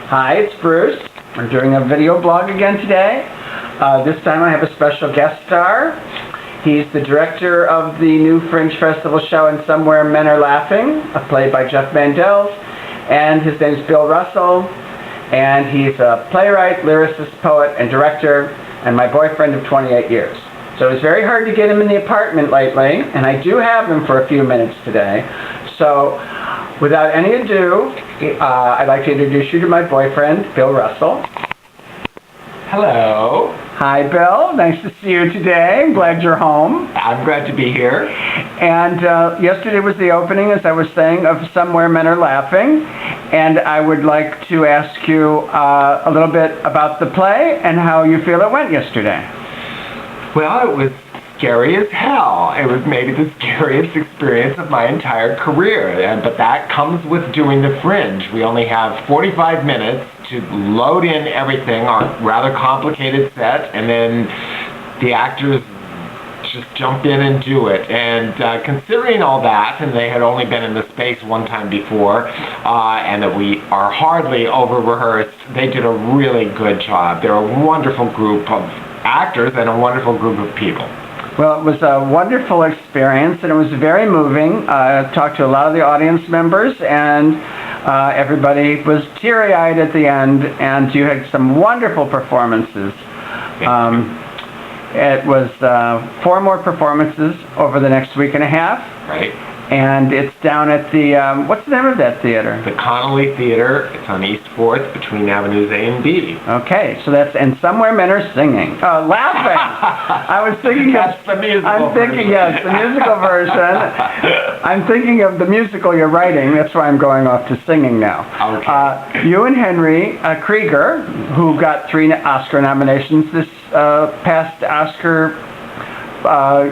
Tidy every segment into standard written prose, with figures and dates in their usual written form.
Hi, it's Bruce. We're doing a video blog again today. This time I have a special guest star. He's the director of the new Fringe Festival show And Somewhere Men Are Laughing, a play by Jeff Mandel, and his name's Bill Russell, and he's a playwright, lyricist, poet, and director, and my boyfriend of 28 years. So it's very hard to get him in the apartment lately, and I do have him for a few minutes today. So without any ado, I'd like to introduce you to my boyfriend, Bill Russell. Hello. Hi, Bill. Nice to see you today. I'm glad you're home. I'm glad to be here. And yesterday was the opening, as I was saying, of Somewhere Men Are Laughing. And I would like to ask you a little bit about the play and how you feel it went yesterday. Well, it was scary as hell. It was maybe the scariest experience of my entire career. But that comes with doing the Fringe. We only have 45 minutes to load in everything, our rather complicated set, and then the actors just jump in and do it. And considering all that, and they had only been in the space one time before, and that we are hardly over-rehearsed, they did a really good job. They're a wonderful group of actors and a wonderful group of people. Well, it was a wonderful experience, and it was very moving. I talked to a lot of the audience members, and everybody was teary-eyed at the end, and you had some wonderful performances. It was 4 more performances over the next week and a half. Right. And it's down at the, what's the name of that theater? The Connolly Theater. It's on East 4th between Avenues A and B. Okay, so that's, and Somewhere Men Are Singing. Laughing! I was thinking that's the musical version. Yes, the musical version. I'm thinking of the musical you're writing. That's why I'm going off to singing now. Okay. You and Henry Krieger, who got 3 Oscar nominations this past Oscar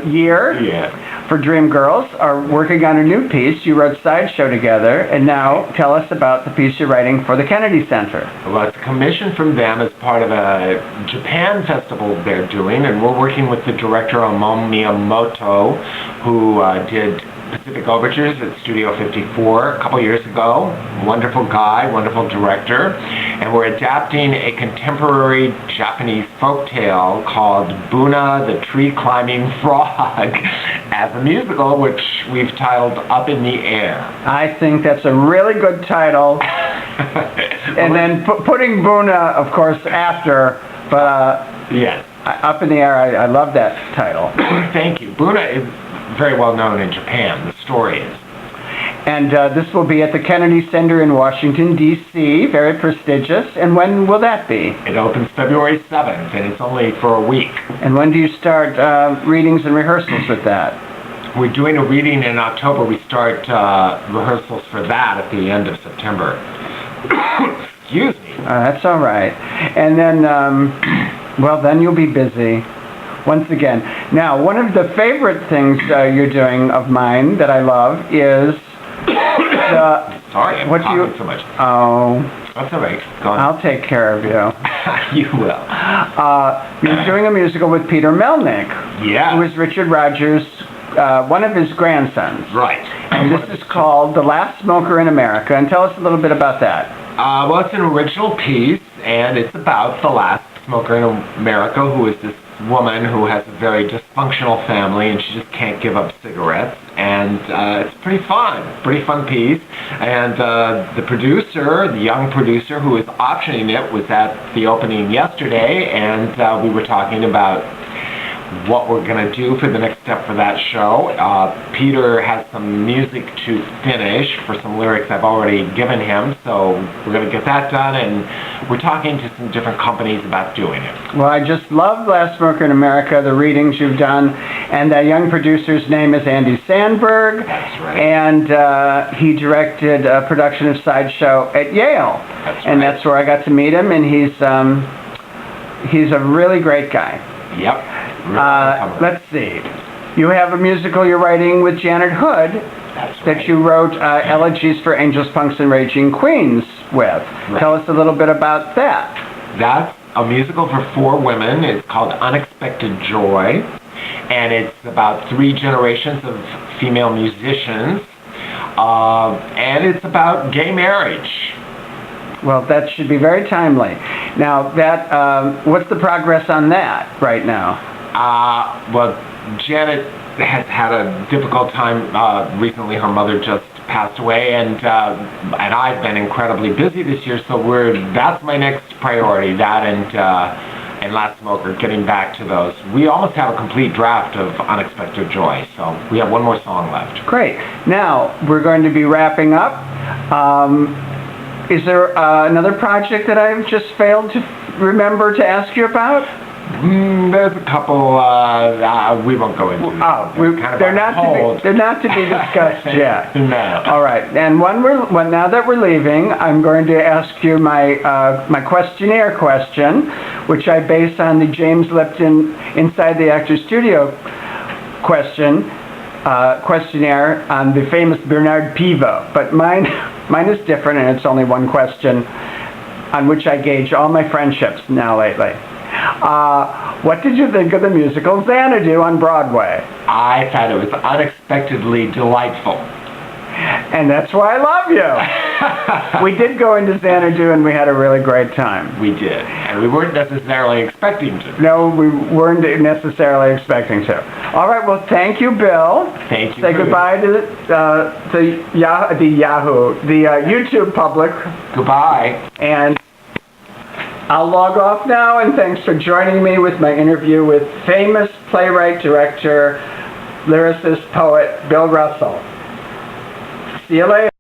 year for Dreamgirls, are working on a new piece. You wrote Sideshow together, and now tell us about the piece you're writing for the Kennedy Center. Well, it's a commission from them as part of a Japan festival they're doing, and we're working with the director Omo Miyamoto, who did Pacific Overtures at Studio 54 a couple years ago. Wonderful guy, wonderful director. And we're adapting a contemporary Japanese folktale called Buna the Tree Climbing Frog as a musical, which we've titled Up in the Air. I think that's a really good title. And then putting Buna, of course, after, but yes. Up in the Air, I love that title. Thank you. Buna is very well known in Japan, the story is. And this will be at the Kennedy Center in Washington, D.C., very prestigious. And when will that be? It opens February 7th, and it's only for a week. And when do you start readings and rehearsals with that? We're doing a reading in October. We start rehearsals for that at the end of September. Excuse me. That's all right. And then, well, then you'll be busy. Once again. Now, one of the favorite things you're doing of mine that I love is the... Sorry, I'm coughing so much. Oh. That's all right. Go on. I'll take care of you. You will. You're doing a musical with Peter Melnick. Yeah. Who is Richard Rodgers' one of his grandsons. Right. And this is called The Last Smoker in America. And tell us a little bit about that. Well, it's an original piece, and it's about the last smoker in America, who is this woman who has a very dysfunctional family, and she just can't give up cigarettes. And it's pretty fun piece. And the producer, the young producer who is optioning it, was at the opening yesterday, and we were talking about what we're going to do for the next step for that show. Peter has some music to finish for some lyrics I've already given him, so we're going to get that done, and we're talking to some different companies about doing it. Well, I just love Last Smoker in America, the readings you've done, and that young producer's name is Andy Sandberg. That's right. And he directed a production of Sideshow at Yale. That's right. And that's where I got to meet him, and he's a really great guy. Yep. Let's see. You have a musical you're writing with Janet Hood. That's right. That you wrote Elegies for Angels, Punks, and Raging Queens with. Right. Tell us a little bit about that. That's a musical for 4 women. It's called Unexpected Joy, and it's about 3 generations of female musicians, and it's about gay marriage. Well, that should be very timely. Now, what's the progress on that right now? Well, Janet has had a difficult time recently. Her mother just passed away, and I've been incredibly busy this year, so that's my next priority, that and Last Smoker, getting back to those. We almost have a complete draft of Unexpected Joy, so we have one more song left. Great. Now, we're going to be wrapping up. Is there another project that I've just failed to remember to ask you about? There's a couple, we won't go into. They're not to be discussed yet. No. All right. And now that we're leaving, I'm going to ask you my questionnaire question, which I base on the James Lipton Inside the Actors Studio questionnaire on the famous Bernard Pivot. But mine is different, and it's only one question on which I gauge all my friendships now lately. What did you think of the musical Xanadu on Broadway? I thought it was unexpectedly delightful. And that's why I love you. We did go into Xanadu and we had a really great time. We did. And we weren't necessarily expecting to. No, we weren't necessarily expecting to. All right, well, thank you, Bill. Thank you. Say goodbye to the YouTube public. Goodbye. And I'll log off now, and thanks for joining me with my interview with famous playwright, director, lyricist, poet, Bill Russell. See you later.